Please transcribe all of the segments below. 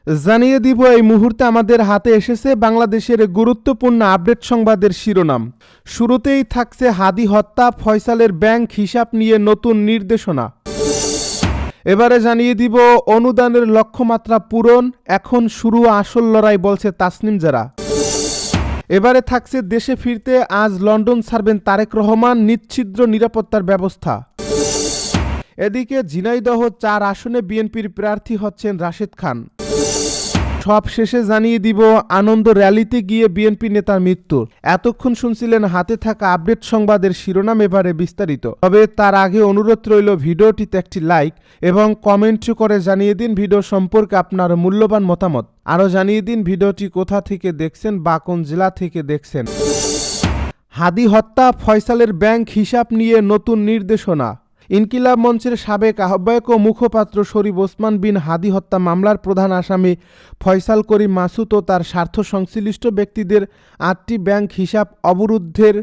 জানিয়ে দিব এই মুহূর্তে আমাদের হাতে এসেছে বাংলাদেশের গুরুত্বপূর্ণ আপডেট সংবাদের শিরোনাম। শুরুতেই থাকছে হাদি হত্যা, ফয়সালের ব্যাংক হিসাব নিয়ে নতুন নির্দেশনা। এবারে জানিয়ে দিব অনুদানের লক্ষ্যমাত্রা পূরণ, এখন শুরু আসল লড়াই বলছে তাসনিম জারা। এবারে থাকছে দেশে ফিরতে আজ লন্ডন ছাড়বেন তারেক রহমান, নিশ্ছিদ্র নিরাপত্তার ব্যবস্থা। এদিকে ঝিনাইদহ 4 আসনে বিএনপির প্রার্থী হচ্ছেন রাশেদ খান। সব শেষে জানিয়ে দিব আনন্দ র্যালিতে গিয়ে বিএনপি নেতার মৃত্যু। এতক্ষণ শুনছিলেন হাতে থাকা আপডেট সংবাদের শিরোনাম, এবারে বিস্তারিত। তবে তার আগে অনুরোধ রইল ভিডিওটিতে একটি লাইক এবং কমেন্ট করে জানিয়ে দিন ভিডিও সম্পর্কে আপনার মূল্যবান মতামত। আরও জানিয়ে দিন ভিডিওটি কোথা থেকে দেখছেন বা কোন জেলা থেকে দেখছেন। হাদি হত্যা, ফয়সালের ব্যাংক হিসাব নিয়ে নতুন নির্দেশনা। ইনকিলাব মঞ্চের সাবেক আহ্বায়ক ও মুখপাত্র শরীফ ওসমান বিন হাদি হত্যা মামলার প্রধান আসামি ফয়সাল করিম মাসুদ ও তার স্বার্থ সংশ্লিষ্ট ব্যক্তিদের 8টি ব্যাংক হিসাব অবরুদ্ধের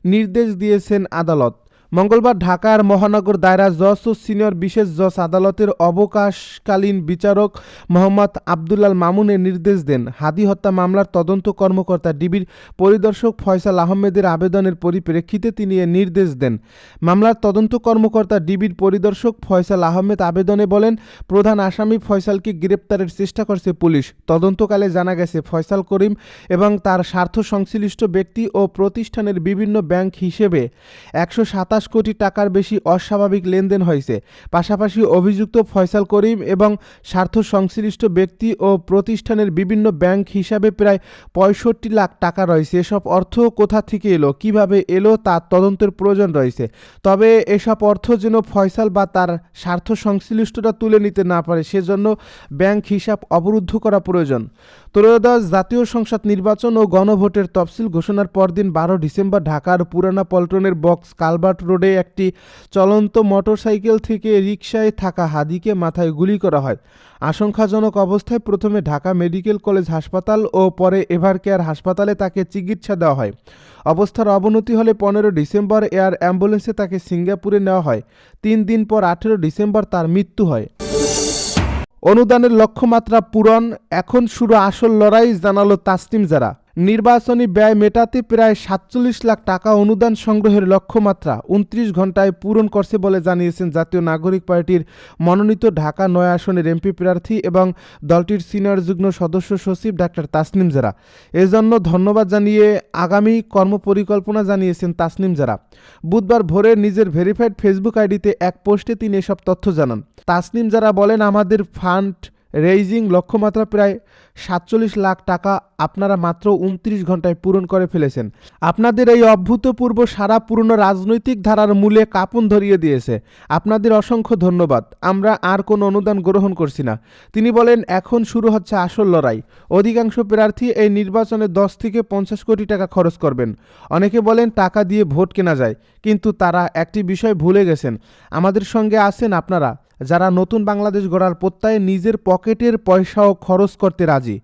নির্দেশ দিয়েছেন আদালত। মঙ্গলবার ঢাকার মহানগর দায়রা জজ ও সিনিয়র বিশেষ জজ আদালতের অবকাশকালীন বিচারক মোহাম্মদ আবদুল্লাল মামুনের নির্দেশ দেন। হাদি হত্যা মামলার তদন্ত কর্মকর্তা ডিবির পরিদর্শক ফয়সাল আহমেদের আবেদনের পরিপ্রেক্ষিতে তিনি এ নির্দেশ দেন। মামলার তদন্ত কর্মকর্তা ডিবির পরিদর্শক ফয়সাল আহমেদ আবেদনে বলেন, প্রধান আসামি ফয়সালকে গ্রেপ্তারের চেষ্টা করছে পুলিশ। তদন্তকালে জানা গেছে ফয়সাল করিম এবং তার স্বার্থ সংশ্লিষ্ট ব্যক্তি ও প্রতিষ্ঠানের বিভিন্ন ব্যাংক হিসেবে 127 কোটি টাকার বেশি অস্বাভাবিক লেনদেন হয়েছে। পাশাপাশি অভিযুক্ত ফয়সাল করিম এবং স্বার্থ সংশ্লিষ্ট ব্যক্তি ও প্রতিষ্ঠানের বিভিন্ন ব্যাংক হিসাবে প্রায় 65 লাখ টাকা রয়েছে। এসব অর্থ কোথা থেকে এলো, কিভাবে এলো তা তদন্তের প্রয়োজন রয়েছে। তবে এসব অর্থ যেন ফয়সাল বা তার স্বার্থ সংশ্লিষ্টরা তুলে নিতে না পারে, সেজন্য ব্যাংক হিসাব অবরুদ্ধ করা প্রয়োজন। ত্রয়োদশ জাতীয় সংসদ নির্বাচন ও গণভোটের তফসিল ঘোষণার পরদিন 12 ডিসেম্বর ঢাকার পুরানা পল্টনের বক্স কালভার্ট রোডে একটি চলন্ত মোটরসাইকেল থেকে রিকশায় থাকা হাদিকে মাথায় গুলি করা হয়। আশঙ্কাজনক অবস্থায় প্রথমে ঢাকা মেডিকেল কলেজ হাসপাতাল ও পরে এভারকেয়ার হাসপাতালে তাকে চিকিৎসা দেওয়া হয়। অবস্থার অবনতি হলে 15 ডিসেম্বর এয়ার অ্যাম্বুলেন্সে তাকে সিঙ্গাপুরে নেওয়া হয়। 3 দিন পর 18 ডিসেম্বর তার মৃত্যু হয়। অনুদানের লক্ষ্যমাত্রা পূরণ, এখন শুরু আসল লড়াই, জানালো তাসনিম জারা। নির্বাচনী ব্যয় মেটাতে প্রায় 47 লাখ টাকা অনুদান সংগ্রহের লক্ষ্যমাত্রা 29 ঘন্টায় পূরণ করছে বলে জানিয়েছেন জাতীয় নাগরিক পার্টির মনোনীত ঢাকা 9 আসনের এমপি প্রার্থী এবং দলটির সিনিয়র যুগ্ম সদস্য সচিব ডাক্তার তাসনিম জারা। এজন্য ধন্যবাদ জানিয়ে আগামী কর্মপরিকল্পনা জানিয়েছেন তাসনিম জারা। বুধবার ভোরে নিজের ভেরিফাইড ফেসবুক আইডিতে এক পোস্টে তিনি এসব তথ্য জানান। তাসনিম জারা বলেন, আমাদের ফান্ড রেইজিং লক্ষ্যমাত্রা প্রায় 47 লাখ টাকা আপনারা মাত্র 29 ঘন্টায় পূরণ করে ফেলেছেন। আপনাদের এই অভূতপূর্ব সারা পুরনো রাজনৈতিক ধারার মূলে কাঁপন ধরিয়ে দিয়েছে। আপনাদের অসংখ্য ধন্যবাদ। আমরা আর কোনো অনুদান গ্রহণ করছি না। তিনি বলেন, এখন শুরু হচ্ছে আসল লড়াই। অধিকাংশ প্রার্থী এই নির্বাচনে 10 থেকে 50 কোটি টাকা খরচ করবেন। অনেকে বলেন টাকা দিয়ে ভোট কেনা যায়, কিন্তু তারা একটি বিষয় ভুলে গেছেন। আমাদের সঙ্গে আছেন আপনারা, যারা নতুন বাংলাদেশ গড়ার প্রত্যয়ে নিজের পকেটের পয়সাও খরচ করতে রাজি।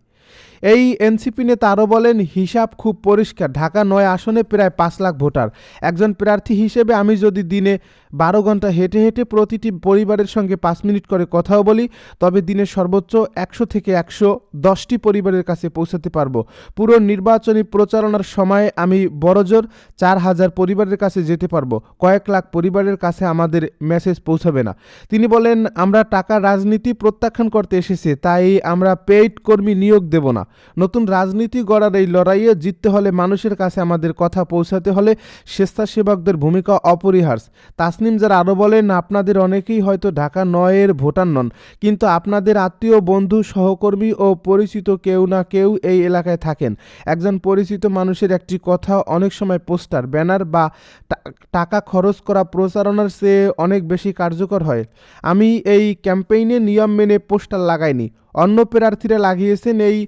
এই এনসিপি নেতা আরও বলেন, হিসাব খুব পরিষ্কার। ঢাকা 9 আসনে প্রায় 5 লাখ ভোটার। একজন প্রার্থী হিসেবে আমি যদি দিনে 12 ঘন্টা হেঁটে হেঁটে প্রতিটি পরিবারের সঙ্গে 5 মিনিট করে কথাও বলি, তবে দিনের সর্বোচ্চ 100 থেকে 110টি পরিবারের কাছে পৌঁছাতে পারবো। পুরো নির্বাচনী প্রচারণার সময় আমি বড়জোর 4000 পরিবারের কাছে যেতে পারবো। কয়েক লাখ পরিবারের কাছে আমাদের মেসেজ পৌঁছাবে না। তিনি বলেন, আমরা টাকার রাজনীতি প্রত্যাখ্যান করতে এসেছি, তাই আমরা পেইড কর্মী নিয়োগ দেব না। নতুন রাজনীতি গড়ার এই লড়াইয়ে জিততে হলে মানুষের কাছে আমাদের কথা পৌঁছাতে হলে স্বেচ্ছাসেবকদের ভূমিকা অপরিহার্য। তাসনিম জারা আরও বলেন, আপনাদের অনেকেই হয়তো ঢাকা 9-এর ভোটার নন, কিন্তু আপনাদের আত্মীয়, বন্ধু, সহকর্মী ও পরিচিত কেউ না কেউ এই এলাকায় থাকেন। একজন পরিচিত মানুষের একটি কথা অনেক সময় পোস্টার, ব্যানার বা টাকা খরচ করা প্রচারণার চেয়ে অনেক বেশি কার্যকর হয়। আমি এই ক্যাম্পেইনে নিয়ম মেনে পোস্টার লাগাইনি, অন্য প্রার্থীরা লাগিয়েছেন। এই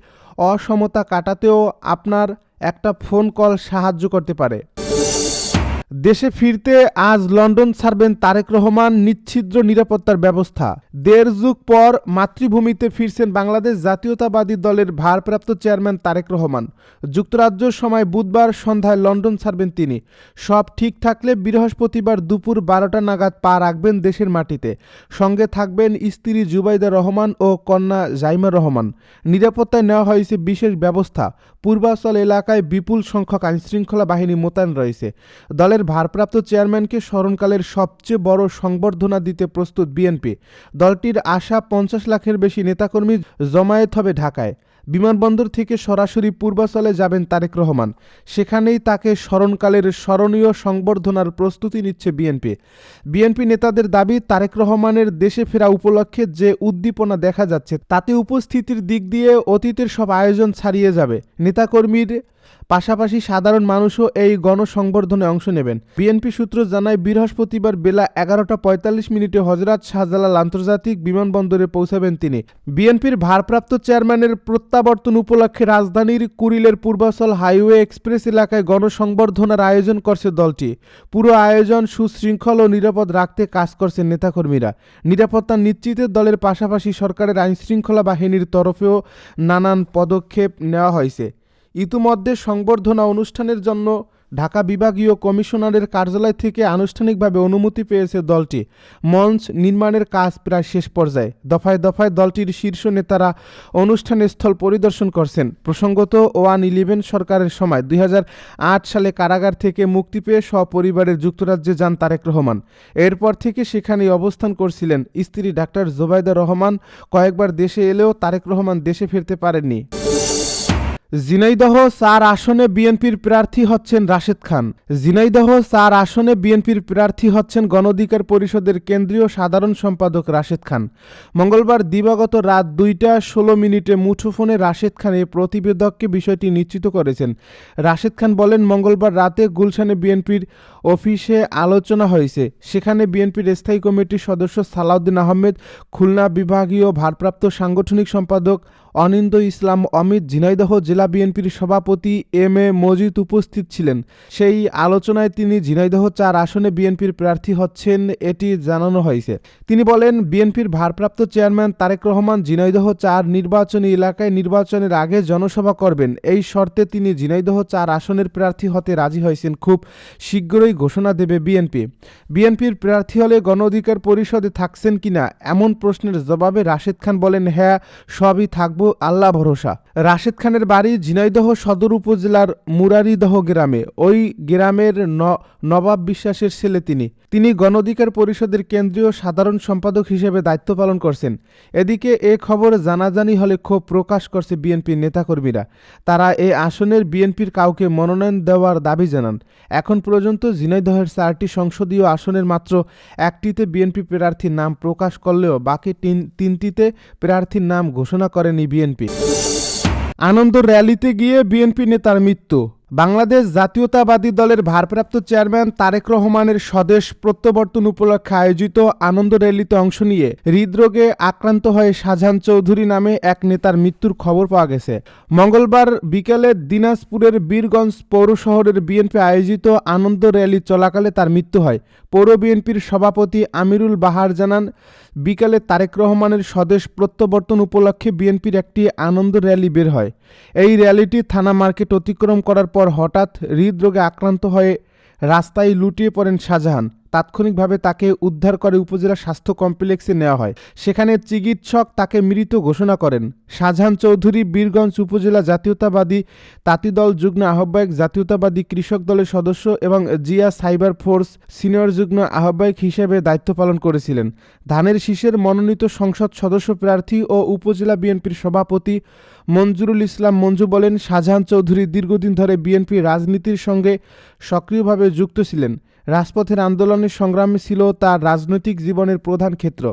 অসমতা কাটাতেও আপনার একটা ফোন কল সাহায্য করতে পারে। দেশে ফিরতে আজ লন্ডন ছাড়বেন তারেক রহমান, নিচ্ছিদ্র নিরাপত্তার ব্যবস্থা। দেড় যুগ পর মাতৃভূমিতে ফিরছেন বাংলাদেশ জাতীয়তাবাদী দলের ভারপ্রাপ্ত চেয়ারম্যান তারেক রহমান। যুক্তরাজ্য সময় বুধবার সন্ধ্যায় লন্ডন ছাড়বেন তিনি। সব ঠিক থাকলে বৃহস্পতিবার দুপুর 12টা নাগাদ পা রাখবেন দেশের মাটিতে। সঙ্গে থাকবেন স্ত্রী জুবাইদা রহমান ও কন্যা জাইমা রহমান। নিরাপত্তায় নেওয়া হয়েছে বিশেষ ব্যবস্থা। পূর্বাঞ্চল এলাকায় বিপুল সংখ্যক আইনশৃঙ্খলা বাহিনী মোতায়েন রয়েছে। দলের ভারপ্রাপ্ত চেয়ারম্যানকে স্মরণকালের সবচেয়ে বড় সংবর্ধনা দিতে প্রস্তুত বিএনপি। দলটির আশা 50 লাখের বেশি নেতাকর্মী জমায়েত হবে ঢাকায়। বিমানবন্দর থেকে সরাসরি পূর্বাঞ্চলে যাবেন তারেক রহমান। সেখানেই তাকে স্মরণকালের স্মরণীয় সংবর্ধনার প্রস্তুতি নিচ্ছে বিএনপি। বিএনপি নেতাদের দাবি, তারেক রহমানের দেশে ফেরা উপলক্ষে যে উদ্দীপনা দেখা যাচ্ছে তাতে উপস্থিতির দিক দিয়ে অতীতের সব আয়োজন ছাড়িয়ে যাবে। নেতাকর্মীর পাশাপাশি সাধারণ মানুষও এই গণসংবর্ধনে অংশ নেবেন। বিএনপি সূত্র জানায়, বৃহস্পতিবার বেলা 11টা 45 হযরত শাহজালাল আন্তর্জাতিক বিমানবন্দরে পৌঁছাবেন তিনি। বিএনপির ভারপ্রাপ্ত চেয়ারম্যানের প্রত্যাবর্তন উপলক্ষে রাজধানীর কুড়িলের পূর্বাঞ্চল হাইওয়ে এক্সপ্রেস এলাকায় গণসংবর্ধনার আয়োজন করছে দলটি। পুরো আয়োজন সুশৃঙ্খল ও নিরাপদ রাখতে কাজ করছেন নেতাকর্মীরা। নিরাপত্তা নিশ্চিতে দলের পাশাপাশি সরকারের আইনশৃঙ্খলা বাহিনীর তরফেও নানান পদক্ষেপ নেওয়া হয়েছে। ইতিমধ্যে সংবর্ধনা অনুষ্ঠানের জন্য ঢাকা বিভাগীয় কমিশনারের কার্যালয় থেকে আনুষ্ঠানিকভাবে অনুমতি পেয়েছে দলটি। মঞ্চ নির্মাণের কাজ প্রায় শেষ পর্যায়ে। দফায় দফায় দলটির শীর্ষ নেতারা অনুষ্ঠানের স্থল পরিদর্শন করছেন। প্রসঙ্গত, 1-11 সরকারের সময় 2008 সালে কারাগার থেকে মুক্তি পেয়ে সপরিবারের যুক্তরাজ্যে যান তারেক রহমান। এরপর থেকে সেখানেই অবস্থান করছিলেন স্ত্রী ডাক্তার জুবাইদা রহমান। কয়েকবার দেশে এলেও তারেক রহমান দেশে ফিরতে পারেননি। ঝিনাইদহ 4 আসনে বিএনপির প্রার্থী হচ্ছেন রাশেদ খান। ঝিনাইদহ 4 আসনে বিএনপির প্রার্থী হচ্ছেন গণ অধিকার পরিষদের কেন্দ্রীয় সাধারণ সম্পাদক রাশেদ খান। মঙ্গলবার দিবাগত রাত 2টা 16 মুঠোফোনে রাশেদ খান এই প্রতিবেদককে বিষয়টি নিশ্চিত করেছেন। রাশেদ খান বলেন, মঙ্গলবার রাতে গুলশানে বিএনপির অফিসে আলোচনা হয়েছে। সেখানে বিএনপির স্থায়ী কমিটির সদস্য সালাউদ্দিন আহমেদ, খুলনা বিভাগীয় ভারপ্রাপ্ত সাংগঠনিক সম্পাদক অনিন্দ ইসলাম অমিত, ঝিনাইদহ জেলা বিএনপির সভাপতি এম এ মজিদ উপস্থিত ছিলেন। সেই আলোচনায় তিনি ঝিনাইদহ 4 আসনে বিএনপির প্রার্থী হচ্ছেন এটি জানানো হয়েছে। তিনি বলেন, বিএনপির ভারপ্রাপ্ত চেয়ারম্যান তারেক রহমান ঝিনাইদহ 4 নির্বাচনী এলাকায় নির্বাচনের আগে জনসভা করবেন। এই শর্তে তিনি ঝিনাইদহ 4 আসনের প্রার্থী হতে রাজি হয়েছেন। খুব শীঘ্রই ঘোষণা দেবে বিএনপি। বিএনপির প্রার্থী হলে গণ অধিকার পরিষদে থাকছেন কিনা এমন প্রশ্নের জবাবে রাশেদ খান বলেন, হ্যাঁ, সবই থাকব, আল্লাহ ভরসা। রাশেদ খানের বাড়ি ঝিনাইদহ সদর উপজেলার মুরারিদহ গ্রামে। ওই গ্রামের নবাব বিশ্বাসের ছেলে তিনি গণ অধিকার পরিষদের কেন্দ্রীয় সাধারণ সম্পাদক হিসেবে দায়িত্ব পালন করছেন। এদিকে এ খবর জানাজানি হলে ক্ষোভ প্রকাশ করছে বিএনপির নেতাকর্মীরা। তারা এই আসনের বিএনপির কাউকে মনোনয়ন দেওয়ার দাবি জানান। এখন পর্যন্ত ঝিনাইদহের 4টি সংসদীয় আসনের মাত্র একটিতে বিএনপি প্রার্থীর নাম প্রকাশ করলেও বাকি 3টিতে প্রার্থীর নাম ঘোষণা করেনি বিএনপি। আনন্দ র্যালিতে গিয়ে বিএনপি নেতার মৃত্যু। বাংলাদেশ জাতীয়তাবাদী দলের ভারপ্রাপ্ত চেয়ারম্যান তারেক রহমানের স্বদেশ প্রত্যাবর্তন উপলক্ষে আয়োজিত আনন্দ র্যালিতে অংশ নিয়ে হৃদরোগে আক্রান্ত হয়ে শাহজাহান চৌধুরী নামে এক নেতার মৃত্যুর খবর পাওয়া গেছে। মঙ্গলবার বিকেলে দিনাজপুরের বীরগঞ্জ পৌর শহরের বিএনপি আয়োজিত আনন্দ র্যালি চলাকালে তার মৃত্যু হয়। পৌর বিএনপির সভাপতি আমিরুল বাহার জানান, বিকেলে তারেক রহমানের স্বদেশ প্রত্যাবর্তন উপলক্ষে বিএনপির একটি আনন্দ র্যালি বের হয়। এই র্যালিটি থানা মার্কেট অতিক্রম করার পর হঠাৎ হৃদরোগে আক্রান্ত হয়ে রাস্তায় লুটিয়ে পড়েন শাহজাহান। তাৎক্ষণিকভাবে তাকে উদ্ধার করে উপজেলা স্বাস্থ্য কমপ্লেক্সে নেওয়া হয়। সেখানে চিকিৎসক তাকে মৃত ঘোষণা করেন। শাহজাহান চৌধুরী বীরগঞ্জ উপজেলা জাতীয়তাবাদী তাঁতিদল যুগ্ম আহ্বায়ক, জাতীয়তাবাদী কৃষক দলের সদস্য এবং জিয়া সাইবার ফোর্স সিনিয়র যুগ্ম আহ্বায়ক হিসেবে দায়িত্ব পালন করেছিলেন। ধানের শীষের মনোনীত সংসদ সদস্য প্রার্থী ও উপজেলা বিএনপির সভাপতি মঞ্জুরুল ইসলাম মঞ্জু বলেন, শাহজাহান চৌধুরী দীর্ঘদিন ধরে বিএনপি রাজনীতির সঙ্গে সক্রিয়ভাবে যুক্ত ছিলেন। রাজপথের আন্দোলনের সংগ্রামে ছিল তার রাজনৈতিক জীবনের প্রধান ক্ষেত্র।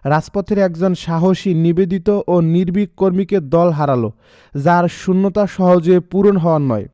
রাজপথের একজন সাহসী, নিবেদিত ও নির্ভীক কর্মীকে দল হারালো, যার শূন্যতা সহজে পূরণ হওয়ার নয়।